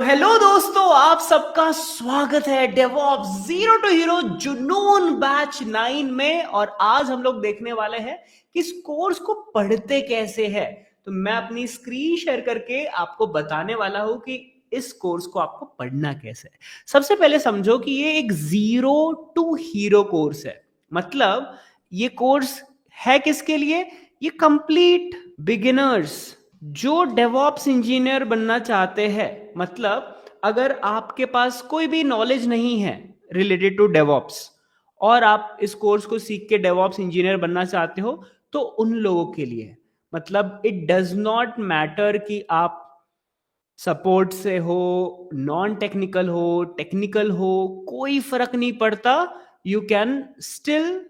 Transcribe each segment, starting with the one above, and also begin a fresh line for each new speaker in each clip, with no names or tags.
Hello दोस्तों, आप सबका स्वागत है डेवऑप्स जीरो टू हीरो जुनून बैच 9 में। और आज हम लोग देखने वाले हैं कि इस कोर्स को पढ़ते कैसे है। तो मैं अपनी स्क्रीन शेयर करके आपको बताने वाला हूं कि इस कोर्स को आपको पढ़ना कैसे है। सबसे पहले समझो कि ये एक जीरो टू हीरो कोर्स है। मतलब ये कोर्स है किसके लिए? ये कंप्लीट बिगिनर्स जो डेवऑप्स इंजीनियर बनना चाहते हैं। मतलब अगर आपके पास कोई भी नॉलेज नहीं है रिलेटेड टू डेवऑप्स और आप इस कोर्स को सीख के डेवऑप्स इंजीनियर बनना चाहते हो, तो उन लोगों के लिए है। मतलब इट डज नॉट मैटर कि आप सपोर्ट से हो, नॉन टेक्निकल हो, टेक्निकल हो, कोई फर्क नहीं पड़ता। You can still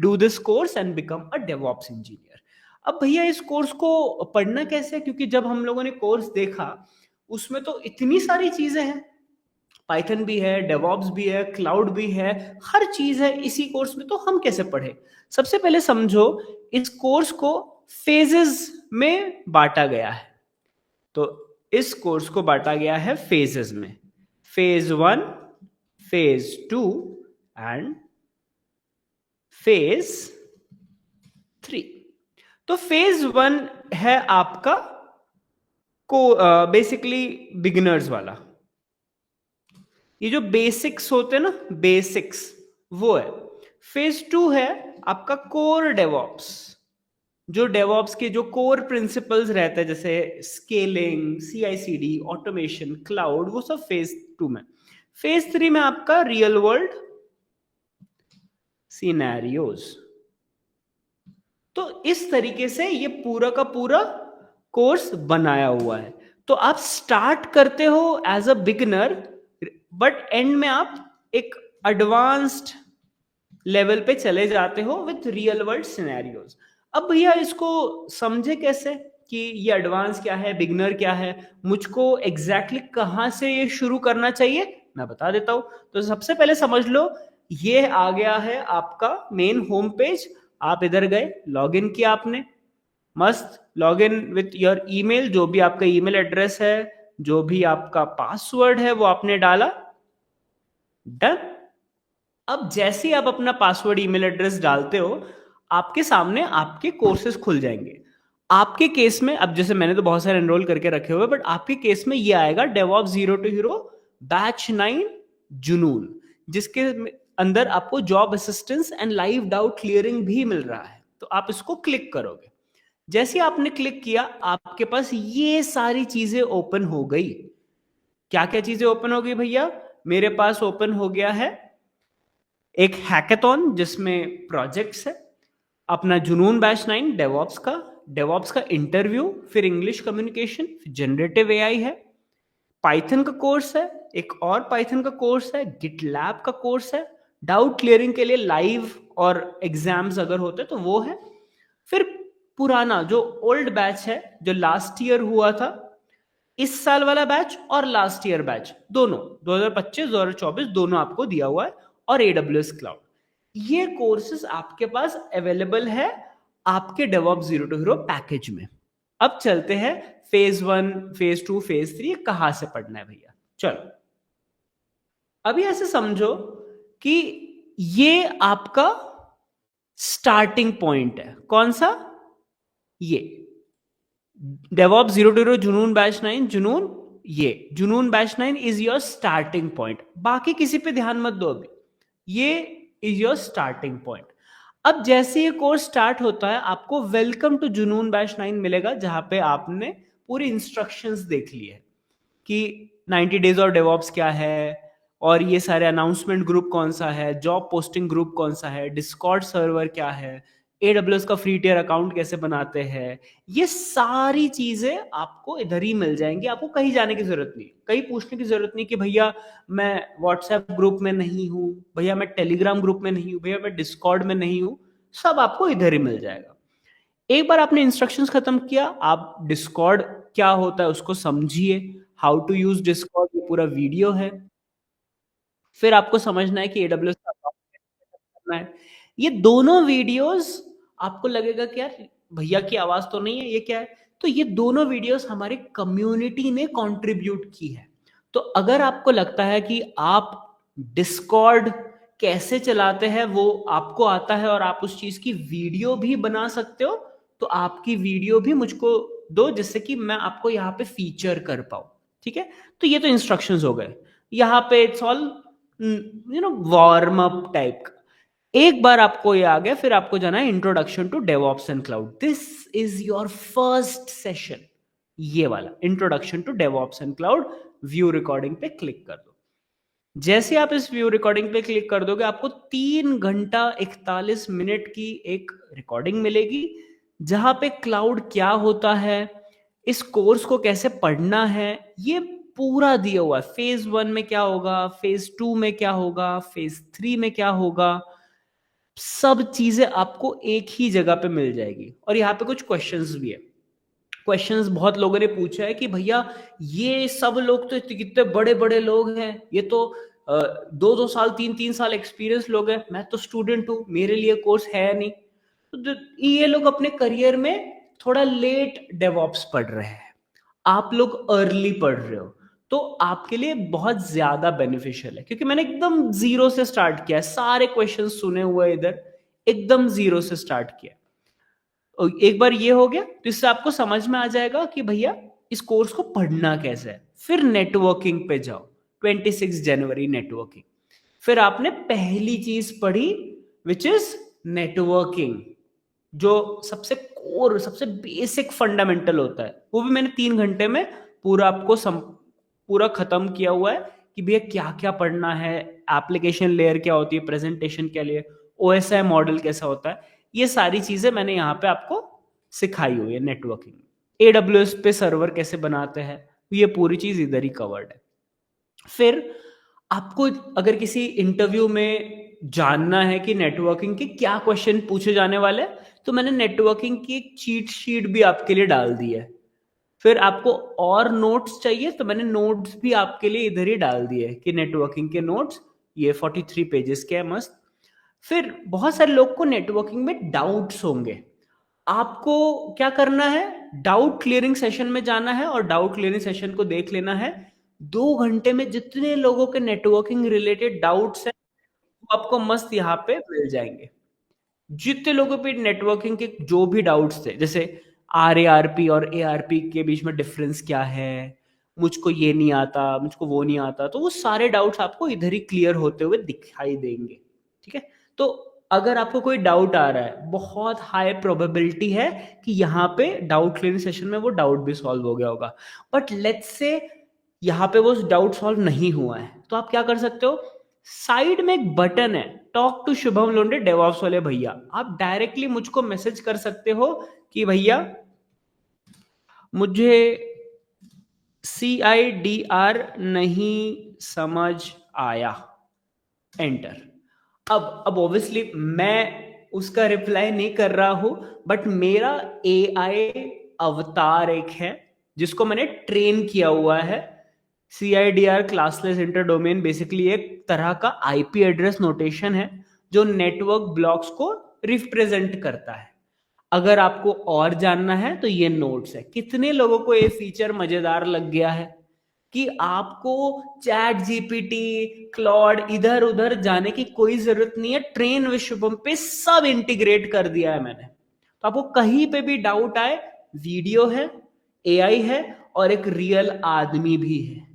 do this course and become a DevOps engineer. अब भैया इस कोर्स को पढ़ना कैसे है? क्योंकि जब हम लोगों ने कोर्स देखा उसमें तो इतनी सारी चीजें हैं। पाइथन भी है, डेवऑप्स भी है, क्लाउड भी है, हर चीज है इसी कोर्स में। तो हम कैसे पढ़े? सबसे पहले समझो, इस कोर्स को फेजेस में बांटा गया है। तो इस कोर्स को बांटा गया है फेजेस में। Phase 1, phase 2 and phase 3। तो फेज 1 है आपका को बेसिकली बिगिनर्स वाला। ये जो बेसिक्स होते हैं ना, बेसिक्स, वो है। फेज 2 है आपका कोर डेवऑप्स। जो डेवऑप्स के जो कोर प्रिंसिपल्स रहते हैं, जैसे स्केलिंग, सीआईसीडी, ऑटोमेशन, क्लाउड, वो सब फेज 2 में। फेज 3 में आपका रियल वर्ल्ड सिनेरियोज। तो इस तरीके से ये पूरा का पूरा कोर्स बनाया हुआ है। तो आप स्टार्ट करते हो as a beginner, but end में आप एक एडवांस्ड लेवल पे चले जाते हो विथ रियल वर्ल्ड सिनेरियोज। अब भैया इसको समझे कैसे कि ये एडवांस क्या है, बिगिनर क्या है, मुझको एग्जैक्टली कहां से ये शुरू करना चाहिए, मैं बता देता हूं। तो सबसे पहले समझ लो, ये आ गया है आपका मेन होम पेज। आप इधर गए, लॉग इन किया आपने, मस्त log in with your email, जो भी आपका ईमेल एड्रेस है, जो भी आपका पासवर्ड है वो आपने डाला, डन। अब जैसे ही आप अपना पासवर्ड ईमेल एड्रेस डालते हो, आपके सामने आपके कोर्सेज खुल जाएंगे। आपके केस में, अब जैसे मैंने तो बहुत सारे एनरोल करके रखे हुए, बट आपके केस में ये आएगा DevOps zero to hero batch 9 जुनून, जिसके अंदर आपको job assistance and live doubt clearing भी मिल रहा है। तो आप इसको क्लिक करोगे। जैसे आपने क्लिक किया, आपके पास ये सारी चीजें ओपन हो गई। क्या क्या चीजें ओपन हो गई भैया? मेरे पास ओपन हो गया है एक हैकेथॉन जिसमें प्रोजेक्ट्स है, अपना जुनून बैच 9 डेवॉप्स का इंटरव्यू, फिर इंग्लिश कम्युनिकेशन, फिर जनरेटिव एआई है, पाइथन का कोर्स है, एक और पाइथन का कोर्स है, गिटलैब का कोर्स है, डाउट क्लियरिंग के लिए लाइव और एग्जाम्स अगर होते तो वो है। फिर पुराना जो ओल्ड बैच है, जो लास्ट ईयर हुआ था, इस साल वाला बैच और लास्ट ईयर बैच दोनों 2025 2024 दोनों आपको दिया हुआ है, और एडब्ल्यूएस क्लाउड। ये कोर्सेज आपके पास अवेलेबल है आपके DevOps zero to hero package में। अब चलते हैं फेज 1, फेज 2, फेज 3 कहां से पढ़ना है भैया। चलो, अभी ऐसे समझो कि ये आपका स्टार्टिंग पॉइंट है। कौन सा? ये डेवऑप्स जीरो टू हीरो जुनून बैच 9 जुनून। ये जुनून batch 9 is your starting point. बाकी किसी पे ध्यान मत दो अभी, ये इज योर स्टार्टिंग पॉइंट। अब जैसे ये कोर्स स्टार्ट होता है, आपको वेलकम टू जुनून बैच 9 मिलेगा, जहां पे आपने पूरी इंस्ट्रक्शंस देख ली है कि 90 डेज और डेवऑप्स क्या है, और ये सारे अनाउंसमेंट ग्रुप कौन सा है, जॉब पोस्टिंग ग्रुप कौन सा है, डिस्कॉर्ड सर्वर क्या है, एडब्ल्यूएस का फ्री टियर अकाउंट कैसे बनाते हैं। ये सारी चीजें आपको इधर ही मिल जाएंगी। आपको कहीं जाने की जरूरत नहीं, कहीं पूछने की जरूरत नहीं कि भैया मैं व्हाट्सएप ग्रुप में नहीं हूं, भैया मैं टेलीग्राम ग्रुप में नहीं हूं, भैया मैं डिस्कॉर्ड में नहीं हूं। सब आपको इधर ही मिल जाएगा। एक बार आपने इंस्ट्रक्शंस खत्म किया, आप डिस्कॉर्ड क्या होता है उसको समझिए, हाउ टू यूज डिस्कॉर्ड, ये पूरा वीडियो है। फिर आपको समझना है कि एडब्ल्यूएस का अकाउंट कैसे सेटअप करना है। ये दोनों वीडियोस, आपको लगेगा कि यार भैया की आवाज तो नहीं है, ये क्या है? तो ये दोनों वीडियोस हमारे कम्युनिटी ने कंट्रीब्यूट की है। तो अगर आपको लगता है कि आप डिस्कॉर्ड कैसे चलाते हैं वो आपको आता है और आप उस चीज की वीडियो भी बना सकते हो, तो आपकी वीडियो भी मुझको दो, जिससे कि मैं आपको यहाँ पे फीचर कर पाऊँ। ठीक है, तो ये तो इंस्ट्रक्शंस हो गए। यहाँ पे it's all warm up type का। एक बार आपको ये आ गया, फिर आपको जाना है introduction to DevOps and cloud. This is your first session, ये वाला introduction to DevOps and cloud. View recording पे क्लिक कर दो। जैसे आप इस व्यू रिकॉर्डिंग पे क्लिक कर दोगे, आपको 3 घंटा 41 मिनट की एक रिकॉर्डिंग मिलेगी, जहां पे क्लाउड क्या होता है, इस कोर्स को कैसे पढ़ना है, ये पूरा दिया हुआ है। फेज 1 में क्या होगा, फेज 2 में क्या होगा, फेज 3 में क्या होगा, सब चीजें आपको एक ही जगह पे मिल जाएगी। और यहाँ पे कुछ क्वेश्चंस भी है। क्वेश्चंस बहुत लोगों ने पूछा है कि भैया ये सब लोग तो कितने बड़े बड़े लोग हैं, ये तो 2-2 साल 3-3 साल एक्सपीरियंस लोग हैं, मैं तो स्टूडेंट हूँ, मेरे लिए कोर्स है नहीं। तो ये लोग अपने करियर में थोड़ा लेट डेवऑप्स पढ़ रहे हैं, आप लोग अर्ली पढ़ रहे हो, तो आपके लिए बहुत ज्यादा बेनिफिशियल है। क्योंकि मैंने एकदम जीरो से स्टार्ट किया है, सारे क्वेश्चन सुने हुए इधर एकदम जीरो से स्टार्ट किया। एक बार ये हो गया तो इससे आपको समझ में आ जाएगा कि भैया इस कोर्स को पढ़ना कैसे है। फिर नेटवर्किंग पे जाओ, 26 जनवरी नेटवर्किंग। फिर आपने पहली चीज पढ़ी विच इज नेटवर्किंग, जो सबसे कोर सबसे बेसिक फंडामेंटल होता है, वो भी मैंने 3 घंटे में पूरा आपको पूरा खत्म किया हुआ है कि भैया क्या क्या पढ़ना है, एप्लीकेशन लेयर क्या होती है, प्रेजेंटेशन के लिए OSI मॉडल कैसा होता है, ये सारी चीजें मैंने यहाँ पे आपको सिखाई हुई है। नेटवर्किंग AWS पे सर्वर कैसे बनाते हैं, ये पूरी चीज इधर ही कवर्ड है। फिर आपको अगर किसी इंटरव्यू में जानना है कि नेटवर्किंग के क्या क्वेश्चन पूछे जाने वाले हैं, तो मैंने नेटवर्किंग की एक चीट शीट भी आपके लिए डाल दी है। फिर आपको और नोट्स चाहिए तो मैंने नोट्स भी आपके लिए इधर ही डाल दिए कि नेटवर्किंग के नोट्स ये 43 पेजेस के है, मस्त। फिर बहुत सारे लोग को नेटवर्किंग में डाउट्स होंगे, आपको क्या करना है, डाउट क्लियरिंग सेशन में जाना है और डाउट क्लियरिंग सेशन को देख लेना है। 2 घंटे में जितने लोगों के नेटवर्किंग रिलेटेड डाउट्स हैं वो आपको मस्त यहाँ पे मिल जाएंगे। जितने लोगों पे नेटवर्किंग के जो भी डाउट्स थे, जैसे RARP और ARP के बीच में डिफरेंस क्या है, मुझको ये नहीं आता, मुझको वो नहीं आता, तो वो सारे डाउट्स आपको इधर ही क्लियर होते हुए दिखाई देंगे। ठीक है, तो अगर आपको कोई डाउट आ रहा है, बहुत हाई प्रोबेबिलिटी है कि यहाँ पे डाउट क्लियरिंग सेशन में वो डाउट भी सॉल्व हो गया होगा। बट लेट्स से यहाँ पे वो डाउट सॉल्व नहीं हुआ है, तो आप क्या कर सकते हो, साइड में एक बटन है talk to Shubham Londe DevOps वाले भैया, आप डायरेक्टली मुझको मैसेज कर सकते हो कि भैया मुझे CIDR नहीं समझ आया, एंटर। अब ऑब्वियसली मैं उसका रिप्लाई नहीं कर रहा हूं, बट मेरा AI अवतार एक है जिसको मैंने ट्रेन किया हुआ है। CIDR क्लासलेस इंटरडोमेन बेसिकली एक तरह का IP एड्रेस नोटेशन है जो नेटवर्क ब्लॉक्स को रिप्रेजेंट करता है। अगर आपको और जानना है तो ये नोट्स है। कितने लोगों को ये फीचर मजेदार लग गया है कि आपको ChatGPT, क्लॉड इधर उधर जाने की कोई जरूरत नहीं है, ट्रेन विद शुभम पे सब इंटीग्रेट कर दिया है मैंने। तो आपको कहीं पे भी डाउट आए, वीडियो है, AI है और एक रियल आदमी भी है,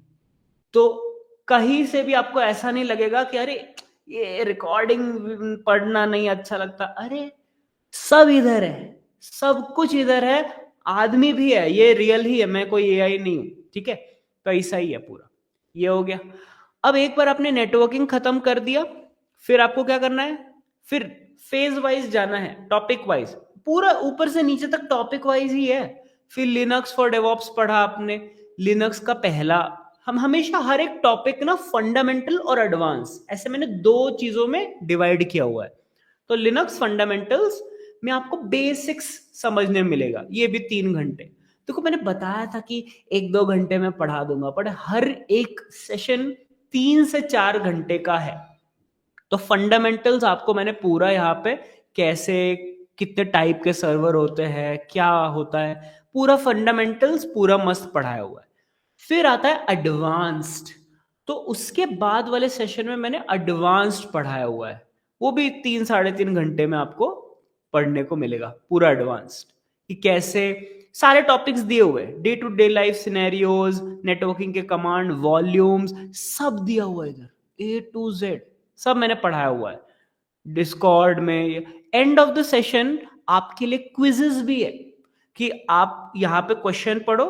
तो कहीं से भी आपको ऐसा नहीं लगेगा कि अरे ये रिकॉर्डिंग पढ़ना नहीं अच्छा लगता। अरे सब इधर है, सब कुछ इधर है, आदमी भी है, ये रियल ही है, मैं कोई AI नहीं हूं। ठीक है, तो ऐसा ही है पूरा। ये हो गया। अब एक बार आपने नेटवर्किंग खत्म कर दिया, फिर आपको क्या करना है, फिर फेज वाइज जाना है, टॉपिक वाइज, पूरा ऊपर से नीचे तक टॉपिक वाइज ही है। फिर लिनक्स फॉर डेवऑप्स पढ़ा आपने, लिनक्स का पहला, हम हमेशा हर एक टॉपिक ना फंडामेंटल और एडवांस ऐसे मैंने 2 चीजों में डिवाइड किया हुआ है। तो लिनक्स फंडामेंटल्स में आपको बेसिक्स समझने मिलेगा, ये भी 3 घंटे। देखो मैंने बताया था कि 1-2 घंटे में पढ़ा दूंगा, पर हर एक सेशन 3 से 4 घंटे का है। तो फंडामेंटल्स आपको मैंने पूरा यहाँ पे कैसे, कितने टाइप के सर्वर होते हैं, क्या होता है, पूरा फंडामेंटल्स पूरा मस्त पढ़ाया हुआ है। फिर आता है एडवांस्ड। तो उसके बाद वाले सेशन में मैंने एडवांस्ड पढ़ाया हुआ है, वो भी 3 साढ़े 3 घंटे में आपको पढ़ने को मिलेगा पूरा एडवांस्ड, कि कैसे सारे टॉपिक्स दिए हुए हैं, day to day life scenarios, networking के कमांड, वॉल्यूम्स, सब दिया हुआ है इधर, A to Z सब मैंने पढ़ाया हुआ है डिस्कॉर्ड में। एंड ऑफ द सेशन आपके लिए क्विजेस भी है, कि आप यहाँ पे क्वेश्चन पढ़ो,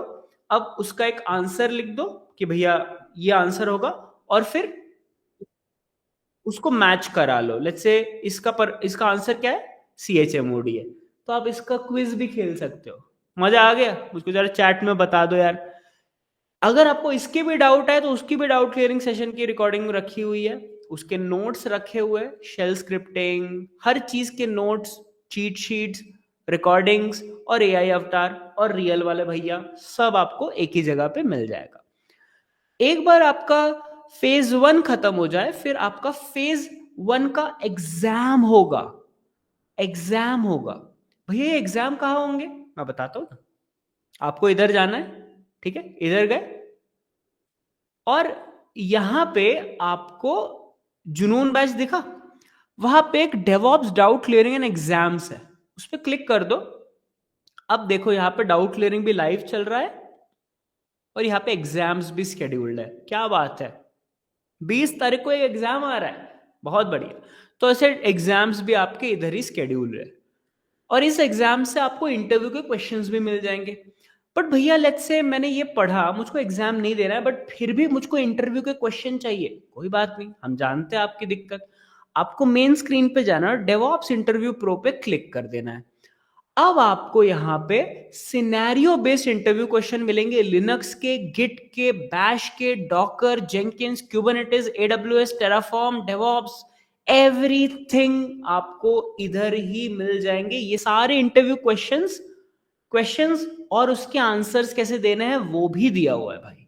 अब उसका एक आंसर लिख दो कि भैया ये आंसर होगा, और फिर उसको मैच करा लो। लेट्स से इसका आंसर क्या है, CHMOD है, तो आप इसका क्विज भी खेल सकते हो। मजा आ गया? मुझको जरा चैट में बता दो यार। अगर आपको इसके भी डाउट है तो उसकी भी डाउट क्लियरिंग सेशन की रिकॉर्डिंग रखी हुई है, उसके नोट्स रखे हुए, शेल स्क्रिप्टिंग, हर चीज के नोट्स, चीट शीट्स, रिकॉर्डिंग्स और AI अवतार और रियल वाले भैया, सब आपको एक ही जगह पे मिल जाएगा। एक बार आपका फेज 1 खत्म हो जाए, फिर आपका फेज 1 का एग्जाम होगा। एग्जाम होगा भैया, एग्जाम कहाँ होंगे मैं बताता हूँ ना। आपको इधर जाना है, ठीक है, इधर गए, और यहां पे आपको जुनून बैच दिखा, वहां पे एक DevOps doubt clearing and exams है, उस पर क्लिक कर दो। अब देखो यहाँ पे डाउट क्लियरिंग भी लाइव चल रहा है, और यहाँ पे एग्जाम्स भी शेड्यूल्ड है। क्या बात है, 20 तारीख को एक एग्जाम आ रहा है, बहुत बढ़िया। तो ऐसे एग्जाम्स भी आपके इधर ही शेड्यूल है, और इस एग्जाम से आपको इंटरव्यू के क्वेश्चंस भी मिल जाएंगे। बट भैया लेट्स से मैंने ये पढ़ा, मुझको एग्जाम नहीं देना है, बट फिर भी मुझको इंटरव्यू के क्वेश्चन चाहिए। कोई बात नहीं, हम जानते हैं आपकी दिक्कत। आपको मेन स्क्रीन पे जाना है, डेवऑप्स इंटरव्यू प्रो पे क्लिक कर देना है। अब आपको यहाँ पे सिनेरियो बेस्ड इंटरव्यू क्वेश्चन मिलेंगे, लिनक्स के, गिट के, बैश के, Docker, Jenkins, Kubernetes, AWS, Terraform, DevOps, everything आपको इधर ही मिल जाएंगे। ये सारे इंटरव्यू क्वेश्चंस और उसके आंसर्स कैसे देने हैं वो भी दिया हुआ है भाई।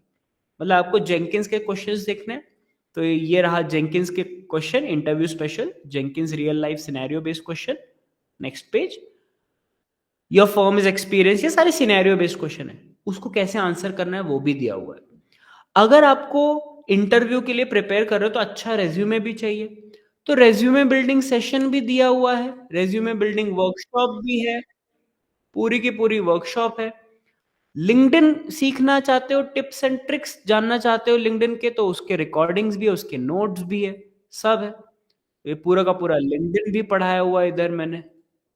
मतलब आपको जेंकिंस के क्वेश्चंस देखने हैं, तो ये रहा जेंकिंस के question, interview special, Jenkins real life scenario based question. Next page, your firm is experience, ये सारे सिनेरियो बेस्ड क्वेश्चन है, उसको कैसे आंसर करना है वो भी दिया हुआ है। अगर आपको इंटरव्यू के लिए प्रिपेयर कर रहे हो तो अच्छा रेज्यूमे भी चाहिए, तो रेज्यूमे बिल्डिंग सेशन भी दिया हुआ है, रेज्यूमे बिल्डिंग वर्कशॉप भी है, पूरी की पूरी वर्कशॉप है। लिंक्डइन सीखना चाहते हो, टिप्स एंड ट्रिक्स जानना चाहते हो लिंक्डइन के, तो उसके रिकॉर्डिंग्स भी है, उसके नोट्स भी है, सब है। ये पूरा का पूरा लिंक्डइन भी पढ़ाया हुआ है इधर मैंने,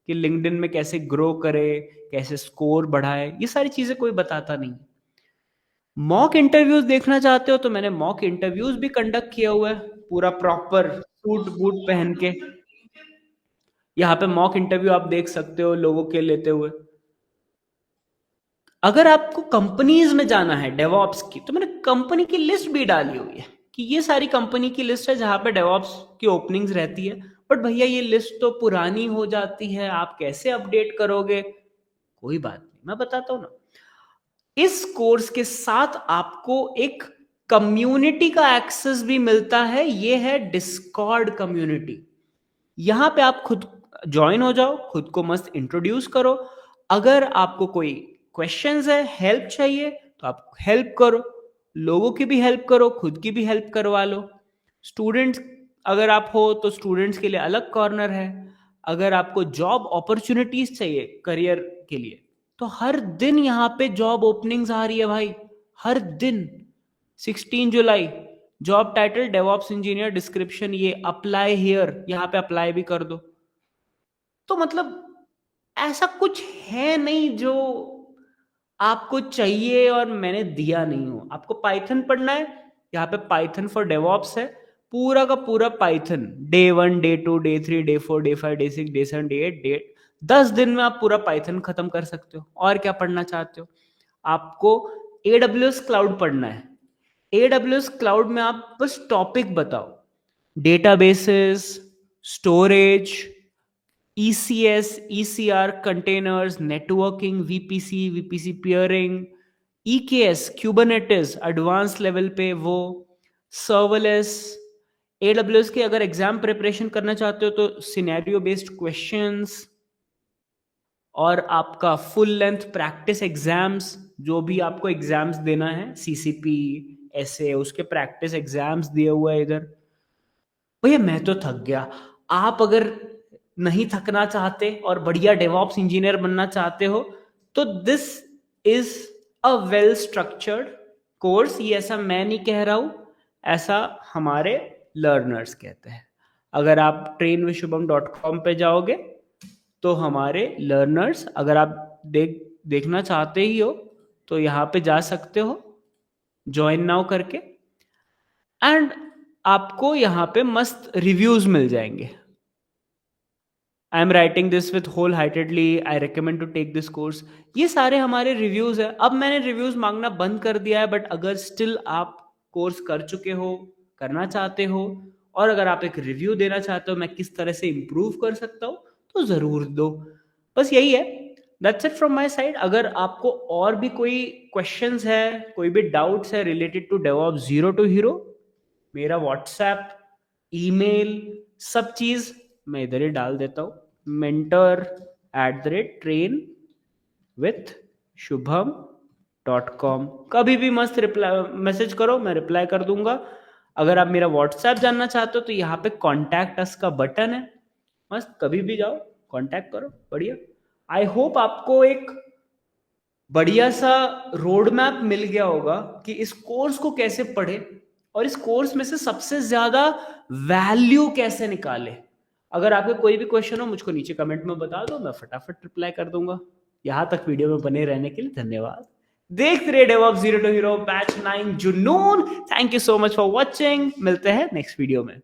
कि लिंक्डइन में कैसे ग्रो करे, कैसे स्कोर बढ़ाए, ये सारी चीजें कोई बताता नहीं। मॉक इंटरव्यूज देखना चाहते हो तो मैंने मॉक इंटरव्यूज भी कंडक्ट किया हुआ है, पूरा प्रॉपर सूट बूट पहन के। यहाँ पे मॉक इंटरव्यू आप देख सकते हो लोगों के लेते हुए। अगर आपको कंपनीज में जाना है डेवऑप्स की, तो मैंने कंपनी की लिस्ट भी डाली हुई है, कि ये सारी कंपनी की लिस्ट है जहां पे डेवऑप्स की ओपनिंग्स रहती है। बट भैया ये लिस्ट तो पुरानी हो जाती है, आप कैसे अपडेट करोगे? कोई बात नहीं, मैं बताता हूं ना। इस कोर्स के साथ आपको एक कम्युनिटी का एक्सेस भी मिलता है, ये है डिस्कॉर्ड कम्युनिटी। यहां पे आप खुद ज्वाइन हो जाओ, खुद को मस्त इंट्रोड्यूस करो। अगर आपको कोई क्वेश्चंस है, हेल्प चाहिए, तो आप हेल्प करो, लोगों की भी हेल्प करो, खुद की भी हेल्प करवा लो। स्टूडेंट्स अगर आप हो तो स्टूडेंट्स के लिए अलग कॉर्नर है। अगर आपको जॉब अपॉर्चुनिटीज चाहिए करियर के लिए, तो हर दिन यहाँ पे जॉब ओपनिंग्स आ रही है भाई, हर दिन। 16 जुलाई, job title DevOps engineer, description ये अप्लाई हियर, यहाँ पे अप्लाई भी कर दो। तो मतलब ऐसा कुछ है नहीं जो आपको चाहिए और मैंने दिया नहीं हो। आपको पाइथन पढ़ना है, यहाँ पे पाइथन फॉर डेवऑप्स है, पूरा का पूरा Python, day 1, day 2, day 3, day 4, day 5, day 6, day 7, day 8, day 10 दिन में आप पूरा पाइथन खत्म कर सकते हो। और क्या पढ़ना चाहते हो? आपको AWS क्लाउड पढ़ना है, AWS क्लाउड में आप बस टॉपिक बताओ, databases, storage, ECS, ECR, containers, networking, VPC peering, EKS, Kubernetes, advance level पे वो, सर्वलेस, AWS के अगर एग्जाम प्रिपरेशन करना चाहते हो तो सिनेरियो बेस्ड क्वेश्चंस, और आपका फुल लेंथ प्रैक्टिस एग्जाम्स, जो भी आपको एग्जाम्स देना है, सीसीपी, एसए, उसके प्रैक्टिस एग्जाम्स दिए हुए हैं इधर। भैया मैं तो थक गया। आप अगर नहीं थकना चाहते और बढ़िया डेवऑप्स इंजीनियर बनना चाहते हो तो this is a well structured course. ये ऐसा मैं नहीं कह रहा हूं, ऐसा हमारे लर्नर्स कहते हैं। अगर आप trainwithshubham.com पे जाओगे तो हमारे लर्नर्स, अगर आप देखना चाहते ही हो तो यहाँ पे जा सकते हो ज्वाइन नाउ करके, एंड आपको यहाँ पे मस्त रिव्यूज मिल जाएंगे। I am writing this with whole heartedly, I recommend to take this course. ये सारे हमारे रिव्यूज है। अब मैंने रिव्यूज मांगना बंद कर दिया है, बट अगर स्टिल आप कोर्स कर चुके हो, करना चाहते हो, और अगर आप एक रिव्यू देना चाहते हो मैं किस तरह से इंप्रूव कर सकता हूँ, तो जरूर दो। बस यही है, that's it from my side. अगर आपको और भी कोई क्वेश्चंस है, कोई भी डाउट्स है related to DevOps zero to hero, मेरा व्हाट्सएप, ईमेल, सब चीज मैं इधर ही डाल देता हूँ, mentor@trainwithshubham.com। कभी भी मस्त रिप्लाई मैसेज करो, मैं रिप्लाई कर दूंगा। अगर आप मेरा व्हाट्सएप जानना चाहते हो तो यहाँ पे कॉन्टैक्ट अस का बटन है, मस्त कभी भी जाओ कॉन्टैक्ट करो। बढ़िया। आई होप आपको एक बढ़िया सा रोड मैप मिल गया होगा कि इस कोर्स को कैसे पढ़े और इस कोर्स में से सबसे ज्यादा वैल्यू कैसे निकाले। अगर आपके कोई भी क्वेश्चन हो मुझको नीचे कमेंट में बता दो, मैं फटाफट रिप्लाई कर दूंगा। यहां तक वीडियो में बने रहने के लिए धन्यवाद। देखते रहिए DevOps zero to hero batch 9 जुनून। Thank you so much for watching. मिलते हैं नेक्स्ट वीडियो में।